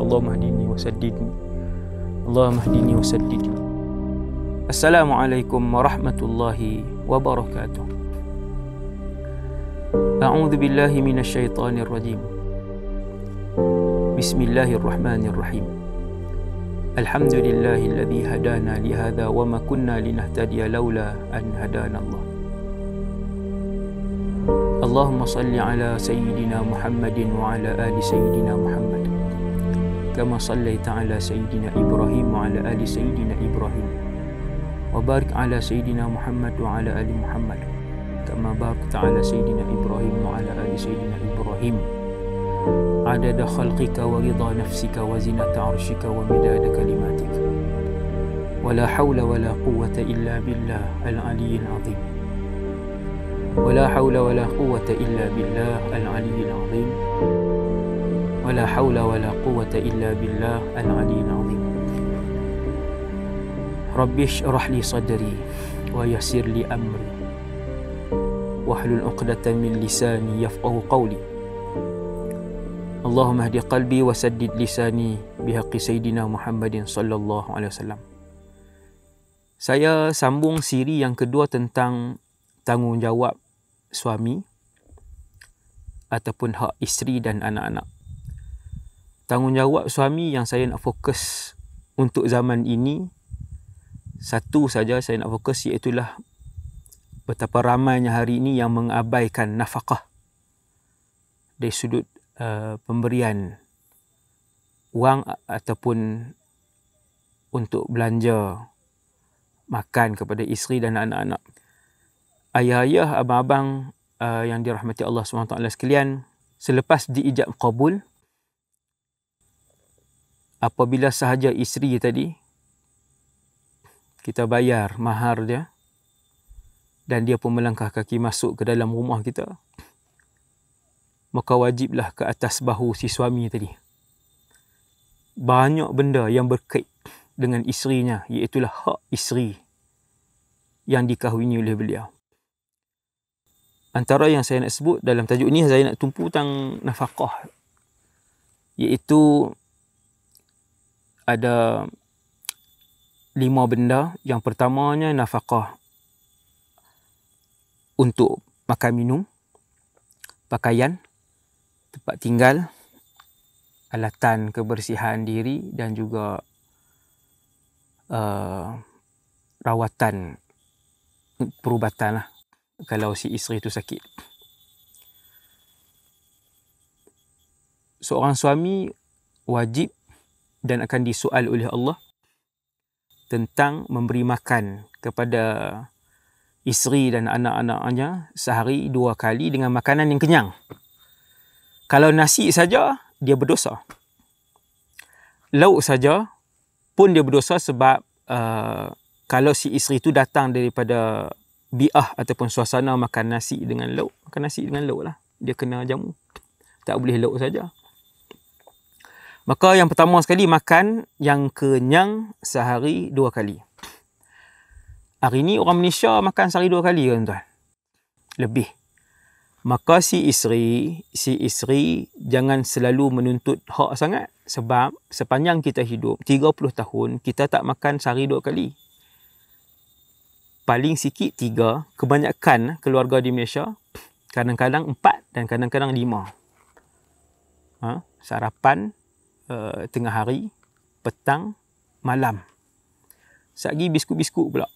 Allahumma hdini wa saddidni. Allahumma hdini wa saddidni. Assalamualaikum warahmatullahi wabarakatuh. A'udzu billahi minasyaitonir rajim. Bismillahirrahmanirrahim. Alhamdulillahilladzi hadana li hadza wa ma kunna linahtadiya laula an hadana Allah. Allahumma salli ala sayyidina Muhammadin wa ala ali sayyidina Muhammad kama sallaita ala sayyidina Ibrahim wa ala ali sayyidina Ibrahim wa barik ala sayyidina Muhammad wa ala ali Muhammad kama barakta ala sayyidina Ibrahim wa ala ali sayyidina Ibrahim adada khalqika wa ridha nafsika wa zinata arshika wa midada kalimatik wa la hawla wa la quwwata illa billah al-aliyyil azim. ولا حول ولا قوة إلا بالله العلي العظيم. ولا حول ولا قوة إلا بالله العلي العظيم. رب اشرح لي صدري ويسر لي أمري واحلل عقدة من لساني يفقه قولي. اللهم اهد قلبي وسدد لساني بحق سيدنا محمد صلى الله عليه وسلم. Saya sambung siri yang kedua tentang tanggungjawab suami ataupun hak isteri dan anak-anak. Tanggungjawab suami yang saya nak fokus untuk zaman ini, satu saja saya nak fokus, iaitulah betapa ramainya hari ini yang mengabaikan nafkah dari sudut pemberian wang ataupun untuk belanja makan kepada isteri dan anak-anak. Ayah-ayah, abang-abang yang dirahmati Allah SWT sekalian, selepas diijab qabul, apabila sahaja isteri tadi kita bayar mahar dia dan dia pun melangkah kaki masuk ke dalam rumah kita, maka wajiblah ke atas bahu si suami tadi banyak benda yang berkait dengan isterinya, iaitulah hak isteri yang dikahwini oleh beliau. Antara yang saya nak sebut dalam tajuk ni, saya nak tumpu tentang nafkah, iaitu ada 5 benda. Yang pertamanya nafkah untuk makan minum, pakaian, tempat tinggal, alatan kebersihan diri dan juga rawatan perubatan lah kalau si isteri itu sakit. Seorang suami wajib dan akan disoal oleh Allah tentang memberi makan kepada isteri dan anak-anaknya sehari 2 kali dengan makanan yang kenyang. Kalau nasi saja, dia berdosa. Lauk saja pun dia berdosa sebab kalau si isteri itu datang daripada bi'ah ataupun suasana makan nasi dengan lauk, makan nasi dengan lauk lah, dia kena jamu, tak boleh lauk saja. Maka yang pertama sekali, makan yang kenyang sehari 2 kali. Hari ni orang Malaysia makan sehari 2 kali kan tuan? Lebih. Maka si isteri jangan selalu menuntut hak sangat, sebab sepanjang kita hidup 30 tahun kita tak makan sehari 2 kali. Paling sikit 3, kebanyakan keluarga di Malaysia kadang-kadang 4 dan kadang-kadang 5. Sarapan tengah hari, petang, malam. Satgi biskut-biskut pula.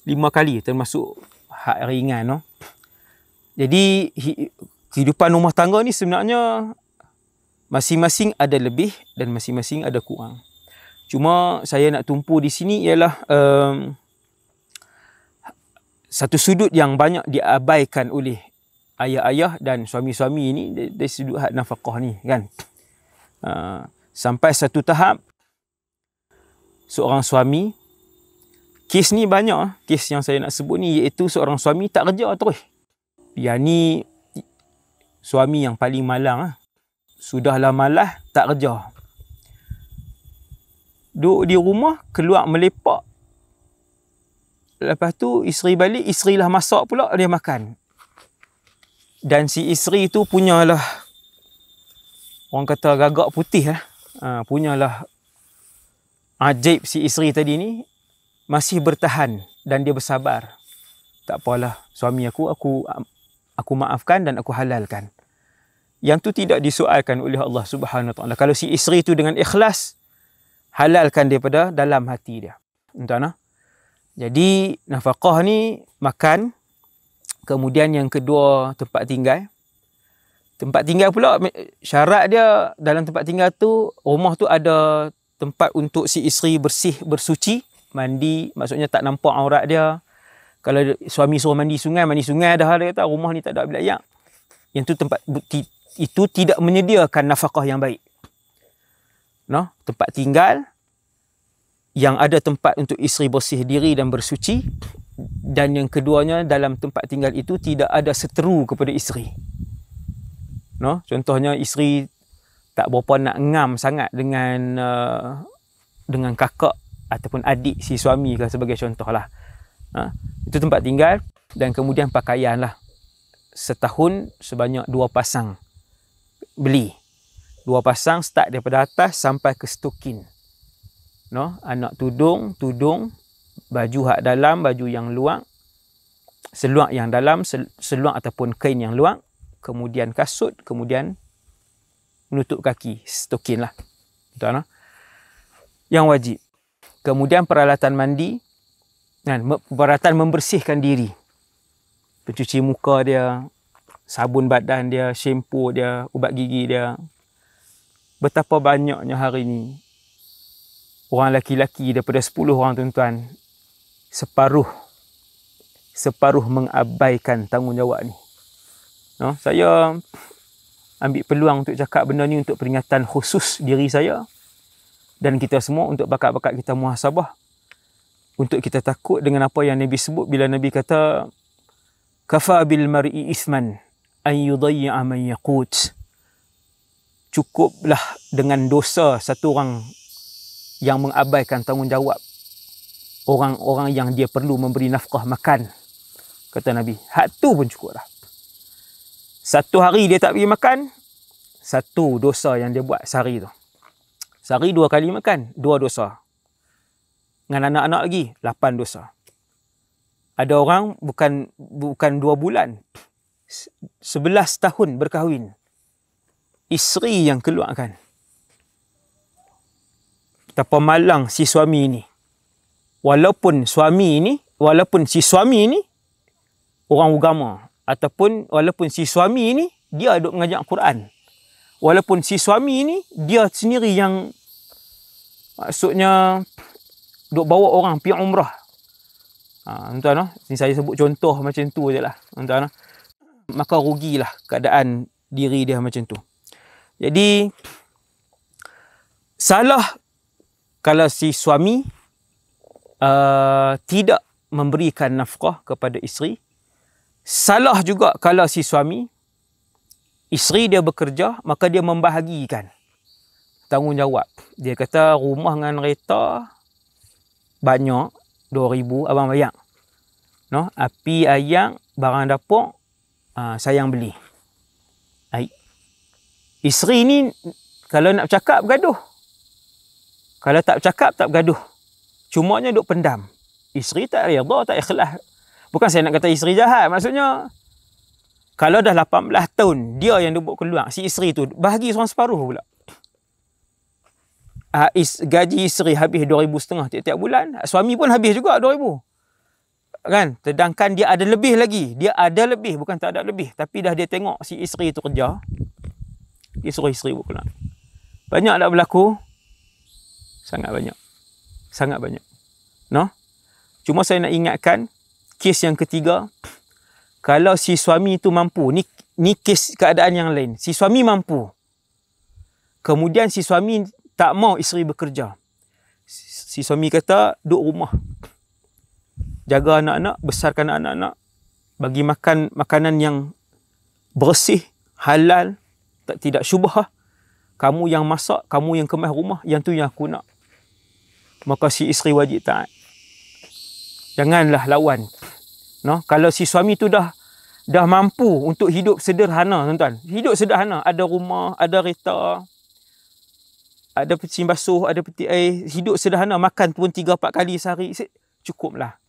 5 kali termasuk hak ringan. No? Jadi kehidupan rumah tangga ni sebenarnya masing-masing ada lebih dan masing-masing ada kurang. Cuma saya nak tumpu di sini ialah satu sudut yang banyak diabaikan oleh ayah-ayah dan suami-suami ini dari sudut hak nafkah ni kan. Sampai satu tahap seorang suami, kes ni banyak, kes yang saya nak sebut ni, iaitu seorang suami tak kerja terus. Yang ni suami yang paling malang. Sudahlah malas, tak kerja. Duduk di rumah, keluar melepak. Lepas tu isteri balik, isteri lah masak pula, dia makan. Dan si isteri tu punyalah, orang kata gagak putih lah. punyalah ajaib si isteri tadi ni masih bertahan dan dia bersabar. Tak apalah, suami aku maafkan dan aku halalkan. Yang tu tidak disoalkan oleh Allah Subhanahu Wa Taala. Kalau si isteri tu dengan ikhlas, halalkan daripada dalam hati dia. Tuan-tuan. Jadi nafkah ni makan, kemudian yang kedua tempat tinggal. Tempat tinggal pula syarat dia dalam tempat tinggal tu, rumah tu ada tempat untuk si isteri bersih, bersuci, mandi, maksudnya tak nampak aurat dia. Kalau suami suruh mandi sungai dah, dia kata rumah ni tak ada air layak. Yang tu tempat itu tidak menyediakan nafkah yang baik. No, tempat tinggal yang ada tempat untuk isteri bersih diri dan bersuci, dan yang keduanya dalam tempat tinggal itu tidak ada seteru kepada isteri. No, contohnya isteri tak berapa nak ngam sangat dengan kakak ataupun adik si suami sebagai contohlah. Itu tempat tinggal, dan kemudian pakaian lah. Setahun sebanyak 2 pasang beli. 2 pasang start daripada atas sampai ke stokin. No, anak tudung, baju hak dalam, baju yang luang, seluar yang dalam, seluar ataupun kain yang luang, kemudian kasut, kemudian menutup kaki, stokin lah. Betul, no? Yang wajib. Kemudian peralatan mandi, dan peralatan membersihkan diri. Pencuci muka dia, sabun badan dia, shampoo dia, ubat gigi dia. Betapa banyaknya hari ni orang lelaki-lelaki daripada 10 orang, tuan-tuan, separuh mengabaikan tanggungjawab ni. No, saya ambil peluang untuk cakap benda ni untuk peringatan khusus diri saya dan kita semua, untuk bakat-bakat kita muhasabah, untuk kita takut dengan apa yang Nabi sebut bila Nabi kata kafa bil mar'i ithman an yudayya man yaqut. Cukuplah dengan dosa satu orang yang mengabaikan tanggungjawab orang-orang yang dia perlu memberi nafkah makan, kata Nabi. Hak tu pun cukup dah. Satu hari dia tak pergi makan, satu dosa yang dia buat sehari tu. Sehari 2 kali makan, 2 dosa. Dengan anak-anak lagi, 8 dosa. Ada orang bukan 2 bulan, 11 tahun berkahwin, isteri yang keluarkan. Betapa malang si suami ini. Walaupun si suami ini orang agama, ataupun walaupun si suami ini dia duk mengajar Quran, walaupun si suami ini dia sendiri yang maksudnya duk bawa orang pergi umrah. Tuan-tuan, ni saya sebut contoh macam tu je lah. Tuan-tuan, maka rugilah keadaan diri dia macam tu. Jadi salah kalau si suami tidak memberikan nafkah kepada isteri. Salah juga kalau si suami, isteri dia bekerja, maka dia membahagikan tanggungjawab. Dia kata rumah dengan kereta banyak, 2,000 abang bayar. No, api, ayam, barang dapur sayang beli. Isteri ni kalau nak bercakap bergaduh. Kalau tak bercakap tak bergaduh. Cumanya duk pendam. Isteri tak redha, tak ikhlas. Bukan saya nak kata isteri jahat, maksudnya kalau dah 18 tahun dia yang duk keluar, si isteri tu bahagi seorang separuh pula. Gaji isteri habis 2,500 tiap-tiap bulan, suami pun habis juga 2,000. Kan? Sedangkan dia ada lebih lagi. Dia ada lebih, bukan tak ada lebih. Tapi dah dia tengok si isteri tu kerja, dia suruh isteri buat keluar. Banyak tak berlaku? Sangat banyak. Sangat banyak. No? Cuma saya nak ingatkan, kes yang ketiga, kalau si suami tu mampu, ni kes keadaan yang lain. Si suami mampu, kemudian si suami tak mau isteri bekerja. Si suami kata, duduk rumah, jaga anak-anak, besarkan anak-anak, bagi makan makanan yang bersih, halal, tidak syubhah. Kamu yang masak, kamu yang kemas rumah, yang tu yang aku nak. Maka si isteri wajib taat. Janganlah lawan. No? Kalau si suami tu dah mampu untuk hidup sederhana, tuan-tuan. Hidup sederhana, ada rumah, ada kereta, ada peti basuh, ada peti air, hidup sederhana, makan pun 3-4 kali sehari, cukuplah.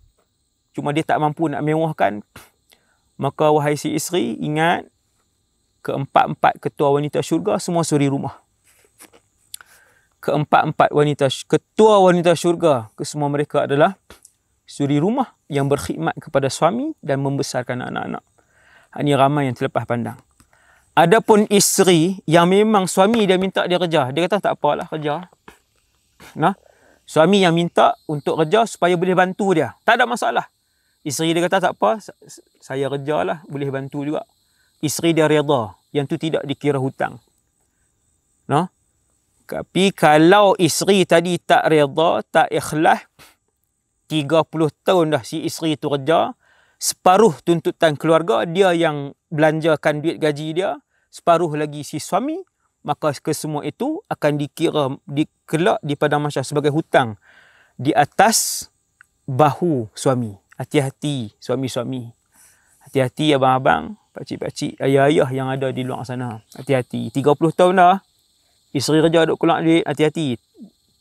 Cuma dia tak mampu nak mewahkan. Maka wahai si isteri, ingat, keempat-empat ketua wanita syurga semua suri rumah. Keempat-empat ketua wanita syurga, kesemua mereka adalah suri rumah yang berkhidmat kepada suami dan membesarkan anak-anak. Ini ramai yang terlepas pandang. Adapun isteri yang memang suami dia minta dia kerja, dia kata tak apalah kerja. Nah, suami yang minta untuk kerja supaya boleh bantu dia, tak ada masalah. Isteri dia kata tak apa, saya kerjalah, boleh bantu juga. Isteri dia redha, yang tu tidak dikira hutang. Nah, tapi kalau isteri tadi tak redha, tak ikhlas, 30 tahun dah si isteri tu kerja, separuh tuntutan keluarga dia yang belanjakan duit gaji dia, separuh lagi si suami, maka kesemua itu akan dikelak di padang mahsyar sebagai hutang di atas bahu suami. Hati-hati suami-suami. Hati-hati abang-abang, pakcik-pakcik, ayah-ayah yang ada di luar sana. Hati-hati. 30 tahun dah, isteri kerja duk keluar duit, hati-hati.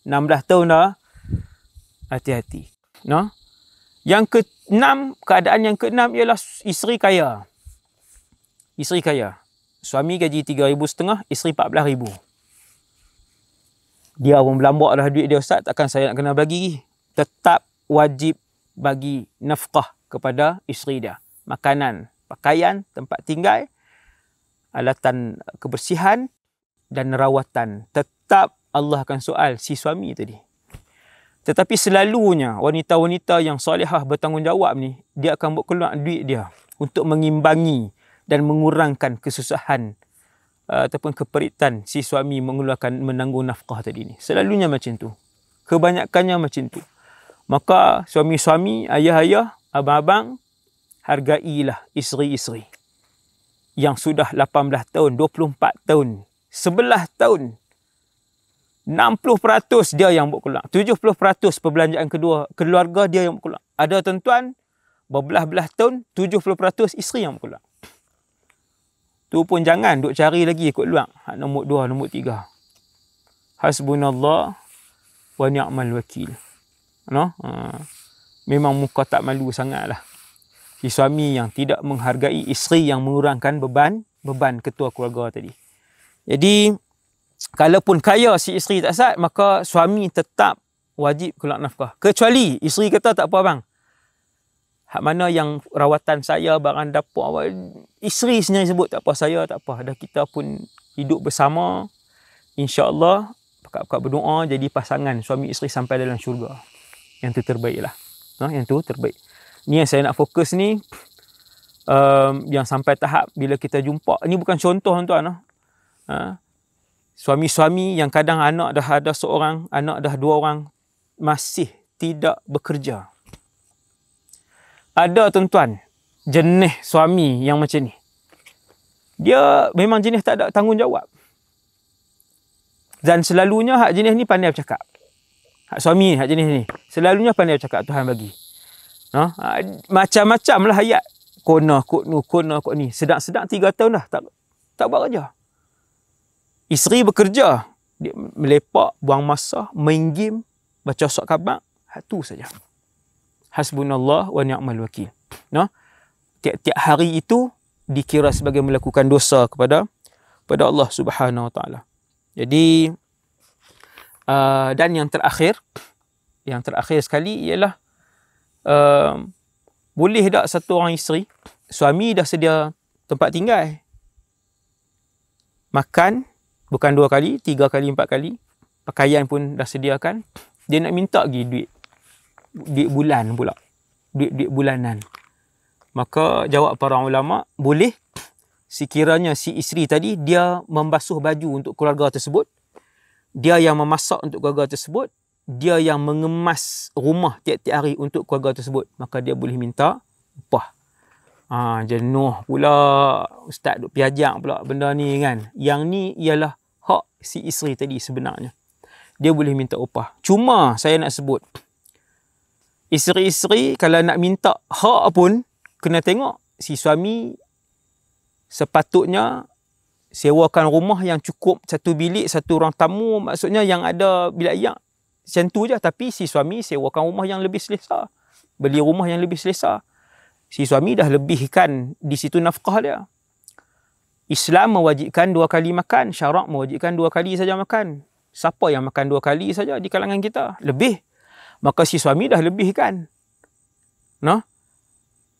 16 tahun dah, hati-hati. No? Yang ke-6, keadaan yang ke-6 ialah isteri kaya. Isteri kaya. Suami gaji 3,500, isteri 14,000. Dia pun berlambak dah duit dia, ustaz, takkan saya nak kena bagi. Tetap wajib bagi nafkah kepada isteri dia. Makanan, pakaian, tempat tinggal, alatan kebersihan dan rawatan. Tetap Allah akan soal si suami tadi. Tetapi selalunya wanita-wanita yang solehah bertanggungjawab ni, dia akan buat keluar duit dia untuk mengimbangi dan mengurangkan kesusahan ataupun keperitan si suami menanggung nafkah tadi ni. Selalunya macam tu. Kebanyakannya macam tu. Maka suami-suami, ayah-ayah, abang-abang, hargailah isteri-isteri yang sudah 18 tahun, 24 tahun, 11 tahun. 60% dia yang buat keluar. 70% perbelanjaan kedua keluarga dia yang buat keluar. Ada tuan-tuan, berbelah-belah tahun, 70% isteri yang buat keluar. Tu pun jangan duk cari lagi ikut luar. Nombor 2, nombor 3. Hasbunallah wa ni'mal wakil. No? Memang muka tak malu sangatlah. Si suami yang tidak menghargai isteri yang mengurangkan beban ketua keluarga tadi. Jadi, kalaupun kaya si isteri tak sat, maka suami tetap wajib keluar nafkah. Kecuali isteri kata tak apa bang. Hak mana yang rawatan saya, barang dapur, isteri sendiri sebut tak apa, saya tak apa. Dah kita pun hidup bersama. InsyaAllah, pakat-pakat berdoa jadi pasangan suami isteri sampai dalam syurga. Yang tu terbaik lah. Yang tu terbaik. Ni yang saya nak fokus ni. Yang sampai tahap bila kita jumpa. Ini bukan contoh tuan-tuan. Suami-suami yang kadang anak dah ada seorang, anak dah 2 orang, masih tidak bekerja. Ada tuan-tuan, jenis suami yang macam ni. Dia memang jenis tak ada tanggungjawab. Dan selalunya hak jenis ni pandai bercakap. Hak suami ni, hak jenis ni. Selalunya pandai bercakap, Tuhan bagi. Macam-macam lah ayat. Kona, kod ni. Sedang-sedang 3 tahun dah, tak buat kerja. Isteri bekerja. Dia melepak, buang masa, main game, baca surat khabar. Itu saja. Hasbunallah wa ni'mal wakil. Tiap-tiap hari itu dikira sebagai melakukan dosa kepada Allah Subhanahu Wa Taala. Jadi dan yang terakhir sekali ialah boleh tak satu orang isteri, suami dah sedia tempat tinggal, makan bukan 2 kali, 3 kali, 4 kali, pakaian pun dah sediakan, dia nak minta lagi duit bulan pula, duit bulanan. Maka jawab para ulama, boleh sekiranya si isteri tadi dia membasuh baju untuk keluarga tersebut, dia yang memasak untuk keluarga tersebut, dia yang mengemas rumah tiap-tiap hari untuk keluarga tersebut, maka dia boleh minta upah. Jenuh pula ustaz duk piajak pula benda ni kan. Yang ni ialah hak si isteri tadi sebenarnya. Dia boleh minta upah. Cuma saya nak sebut, isteri-isteri kalau nak minta hak pun kena tengok si suami sepatutnya sewakan rumah yang cukup satu bilik, satu ruang tamu, maksudnya yang ada bilik air macam tu je. Tapi si suami sewakan rumah yang lebih selesa, beli rumah yang lebih selesa. Si suami dah lebihkan di situ nafkah dia. Islam mewajibkan 2 kali makan, syarak mewajibkan 2 kali saja makan. Siapa yang makan 2 kali saja di kalangan kita? Lebih. Maka si suami dah lebihkan. No?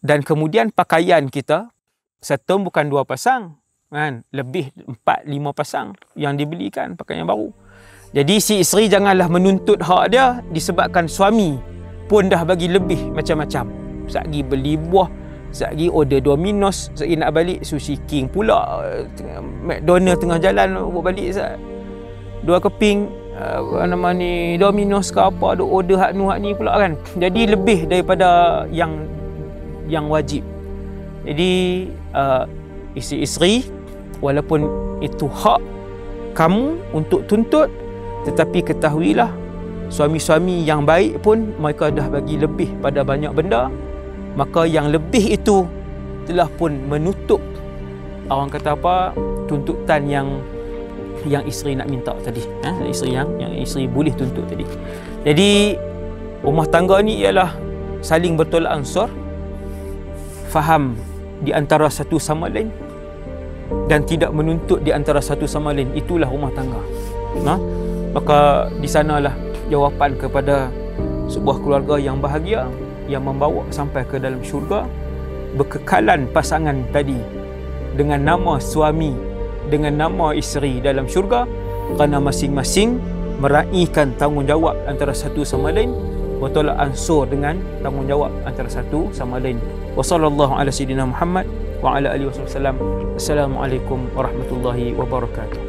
Dan kemudian pakaian kita, setahun bukan 2 pasang. Kan? Lebih 4-5 pasang yang dibelikan pakaian baru. Jadi si isteri janganlah menuntut hak dia disebabkan suami pun dah bagi lebih macam-macam. Sekali beli buah, sekali order Domino's, sekali nak balik Sushi King pula, McDonald tengah jalan buat balik sat. 2 keping nama ni Domino's ke apa, ada order hak ni pula kan. Jadi lebih daripada yang wajib. Jadi isteri-isteri, walaupun itu hak kamu untuk tuntut, tetapi ketahuilah suami-suami yang baik pun mereka dah bagi lebih pada banyak benda. Maka yang lebih itu telah pun menutup, orang kata apa, tuntutan yang isteri nak minta tadi, isteri yang isteri boleh tuntut tadi. Jadi rumah tangga ni ialah saling bertolak ansur, faham di antara satu sama lain dan tidak menuntut di antara satu sama lain. Itulah rumah tangga. Maka di sanalah jawapan kepada sebuah keluarga yang bahagia, yang membawa sampai ke dalam syurga. Berkekalan pasangan tadi dengan nama suami, dengan nama isteri dalam syurga, kerana masing-masing meraihkan tanggungjawab antara satu sama lain, bertolak ansur dengan tanggungjawab antara satu sama lain. Wassallallahu ala sayyidina Muhammad wa ala alihi wasallam. Assalamualaikum warahmatullahi wabarakatuh.